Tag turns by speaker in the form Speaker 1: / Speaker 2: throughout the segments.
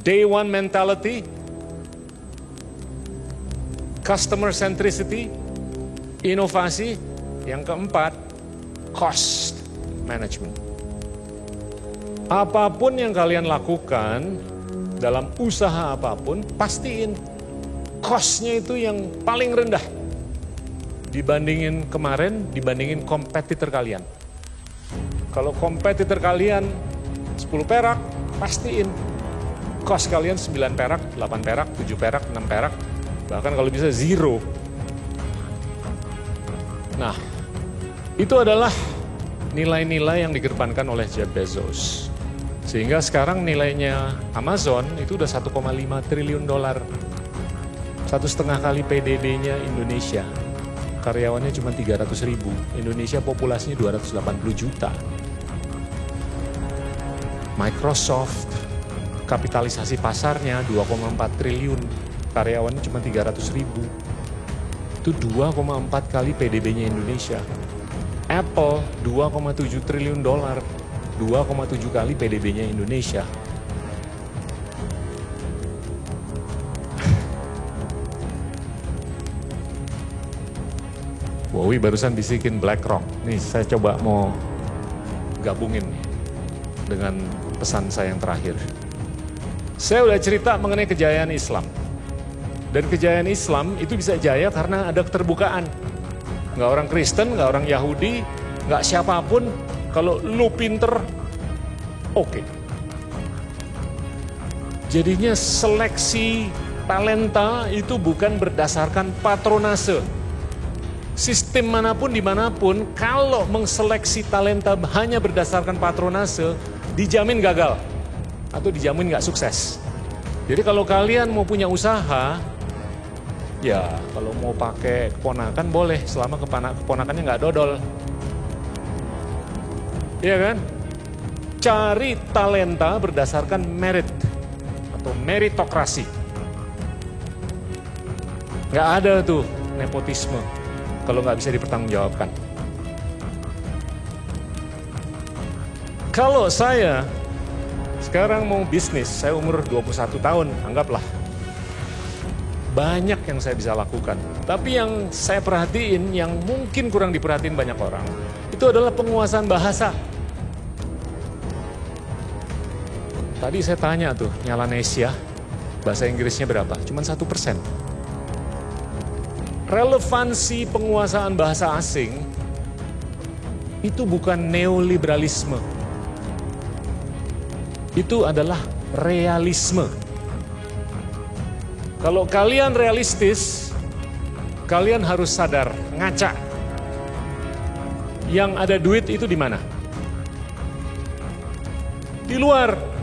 Speaker 1: day one mentality, customer centricity, inovasi. Yang keempat, cost management. Apapun yang kalian lakukan dalam usaha apapun, pastiin cost-nya itu yang paling rendah dibandingin kemarin, dibandingin kompetitor kalian. Kalau kompetitor kalian 10 perak, pastiin cost kalian 9 perak, 8 perak, 7 perak, 6 perak, bahkan kalau bisa zero. Nah, itu adalah nilai-nilai yang dikedepankan oleh Jeff Bezos. Sehingga sekarang nilainya Amazon itu udah 1,5 triliun dolar. 1,5 kali PDB-nya Indonesia. Karyawannya cuma 300.000. Indonesia populasinya 280 juta. Microsoft, kapitalisasi pasarnya 2,4 triliun. Karyawannya cuma 300.000. Itu 2,4 kali PDB-nya Indonesia. Apple 2,7 triliun dolar. 2,7 kali PDB-nya Indonesia. Wowi barusan bisikin BlackRock. Nih saya coba mau gabungin dengan pesan saya yang terakhir. Saya udah cerita mengenai kejayaan Islam. Dan kejayaan Islam itu bisa jaya karena ada keterbukaan. Nggak orang Kristen, nggak orang Yahudi, nggak siapapun. Kalau lu pinter, oke. Jadinya seleksi talenta itu bukan berdasarkan patronase. Sistem manapun dimanapun, kalau mengseleksi talenta hanya berdasarkan patronase, dijamin gagal. Atau dijamin nggak sukses. Jadi kalau kalian mau punya usaha, ya kalau mau pakai keponakan boleh, selama keponakannya nggak dodol. Iya kan? Cari talenta berdasarkan merit atau meritokrasi. Nggak ada tuh nepotisme kalau nggak bisa dipertanggungjawabkan. Kalau saya sekarang mau bisnis, saya umur 21 tahun, anggaplah. Banyak yang saya bisa lakukan. Tapi yang saya perhatiin, yang mungkin kurang diperhatiin banyak orang, itu adalah penguasaan bahasa. Tadi saya tanya tuh, Nyalanesia, bahasa Inggrisnya berapa? Cuman 1%. Relevansi penguasaan bahasa asing itu bukan neoliberalisme. Itu adalah realisme. Kalau kalian realistis, kalian harus sadar, ngaca. Yang ada duit itu di mana? Di luar.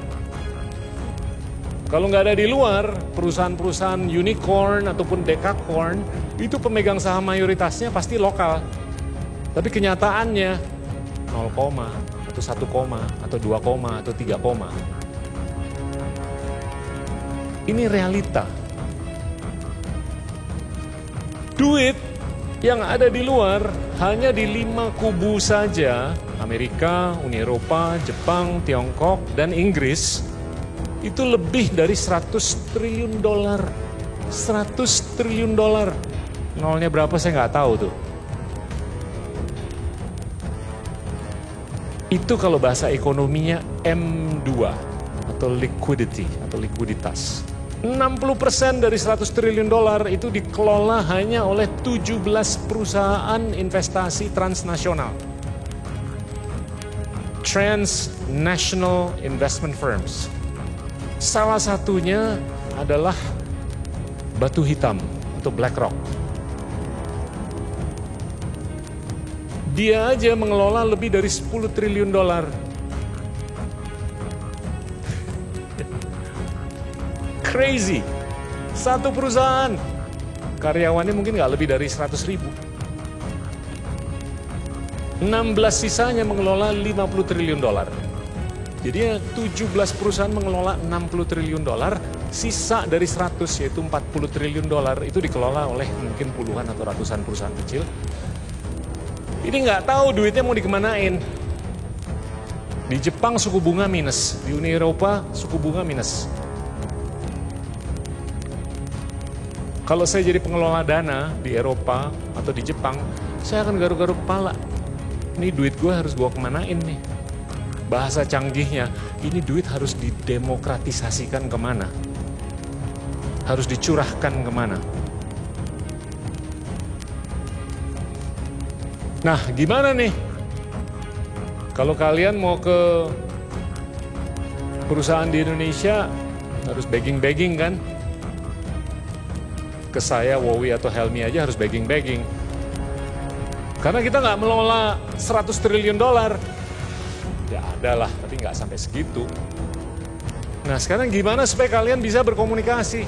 Speaker 1: Kalau nggak ada di luar, perusahaan-perusahaan unicorn ataupun dekakorn, itu pemegang saham mayoritasnya pasti lokal. Tapi kenyataannya 0, atau 1, atau 2, atau 3. Ini realita. Duit yang ada di luar hanya di 5 kubu saja, Amerika, Uni Eropa, Jepang, Tiongkok, dan Inggris, itu lebih dari 100 triliun dolar. 100 triliun dolar. Nolnya berapa saya nggak tahu tuh. Itu kalau bahasa ekonominya M2 atau liquidity atau likuiditas. 60% dari 100 triliun dolar itu dikelola hanya oleh 17 perusahaan investasi transnasional. Transnational investment firms. Salah satunya adalah Batu Hitam atau BlackRock. Dia aja mengelola lebih dari 10 triliun dolar. Crazy. Satu perusahaan. Karyawannya mungkin nggak lebih dari 100.000. 16 sisanya mengelola 50 triliun dolar. Jadi 17 perusahaan mengelola 60 triliun dolar, sisa dari 100 yaitu 40 triliun dolar itu dikelola oleh mungkin puluhan atau ratusan perusahaan kecil. Ini nggak tahu duitnya mau dikemanain. Di Jepang suku bunga minus, di Uni Eropa suku bunga minus. Kalau saya jadi pengelola dana di Eropa atau di Jepang, saya akan garuk-garuk kepala. Ini duit gue harus gue kemanain nih? Bahasa canggihnya, ini duit harus didemokratisasikan kemana? Harus dicurahkan kemana? Nah, gimana nih? Kalau kalian mau ke perusahaan di Indonesia, harus begging-begging kan? Ke saya, Wowi atau Helmi aja harus begging-begging. Karena kita nggak mengelola 100 triliun dolar. Ya ada lah, tapi nggak sampai segitu. Nah sekarang gimana supaya kalian bisa berkomunikasi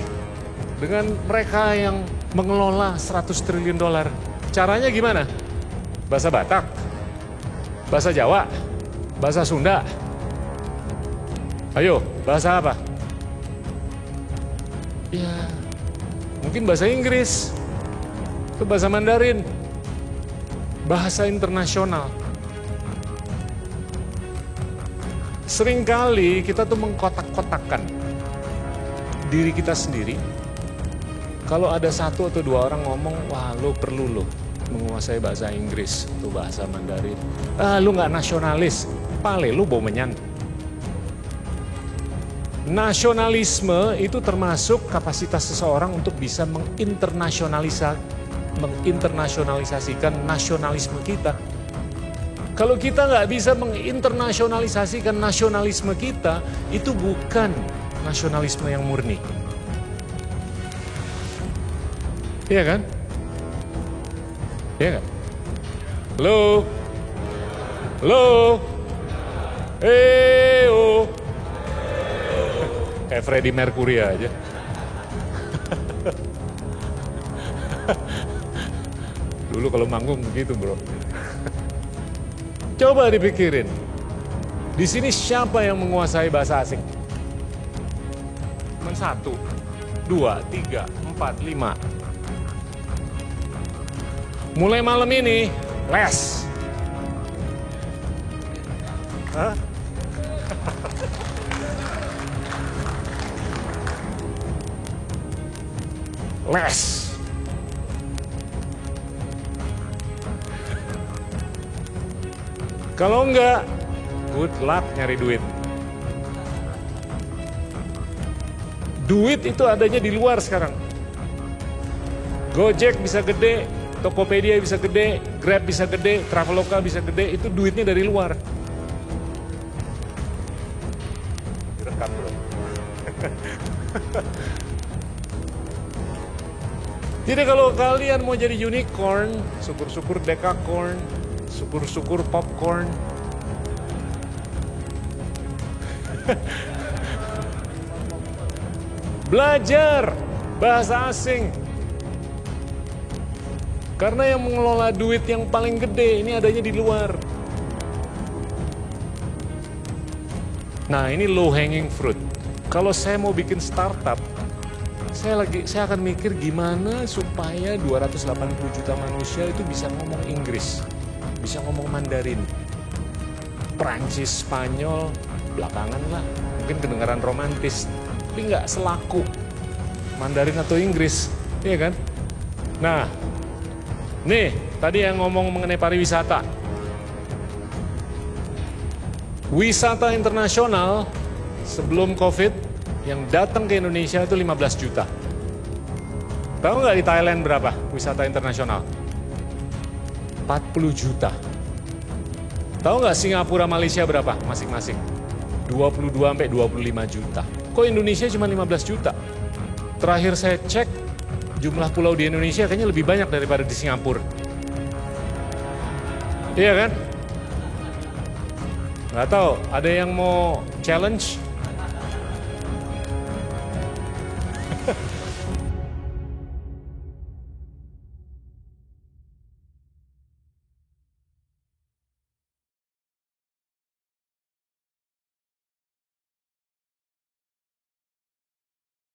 Speaker 1: dengan mereka yang mengelola 100 triliun dolar? Caranya gimana? Bahasa Batak? Bahasa Jawa? Bahasa Sunda? Ayo, bahasa apa? Ya, mungkin bahasa Inggris, itu bahasa Mandarin, bahasa internasional. Seringkali kita tuh mengkotak-kotakkan diri kita sendiri. Kalau ada satu atau dua orang ngomong, wah lo perlu lo menguasai bahasa Inggris atau bahasa Mandarin. Lo nggak nasionalis, pale lo bau menyan. Nasionalisme itu termasuk kapasitas seseorang untuk bisa menginternasionalisasikan nasionalisme kita. Kalau kita nggak bisa menginternasionalisasikan nasionalisme kita, itu bukan nasionalisme yang murni. Iya kan? Iya kan? Halo? Halo? Oh. Kayak Freddie Mercury aja. Dulu kalau manggung begitu bro. Coba dipikirin. Di sini siapa yang menguasai bahasa asing? Cuma 1, 2, 3, 4, 5. Mulai malam ini, les. Hah? Les. Kalau enggak, good luck nyari duit. Duit itu adanya di luar sekarang. Gojek bisa gede, Tokopedia bisa gede, Grab bisa gede, Traveloka bisa gede, itu duitnya dari luar. Direkam bro. Jadi kalau kalian mau jadi unicorn, syukur-syukur decacorn, syukur-syukur popcorn. Belajar bahasa asing. Karena yang mengelola duit yang paling gede ini adanya di luar. Nah, ini low hanging fruit. Kalau saya mau bikin startup, saya akan mikir gimana supaya 280 juta manusia itu bisa ngomong Inggris, bisa ngomong Mandarin, Prancis, Spanyol, belakangan lah, mungkin kedengaran romantis, tapi nggak selaku Mandarin atau Inggris, iya kan? Nah, nih tadi yang ngomong mengenai pariwisata. Wisata internasional sebelum COVID yang datang ke Indonesia itu 15 juta. Tahu nggak di Thailand berapa wisata internasional? 40 juta. Tahu nggak Singapura, Malaysia berapa masing-masing? 22 sampai 25 juta. Kok Indonesia cuma 15 juta? Terakhir saya cek, jumlah pulau di Indonesia kayaknya lebih banyak daripada di Singapura. Iya kan? Nggak tahu, ada yang mau challenge?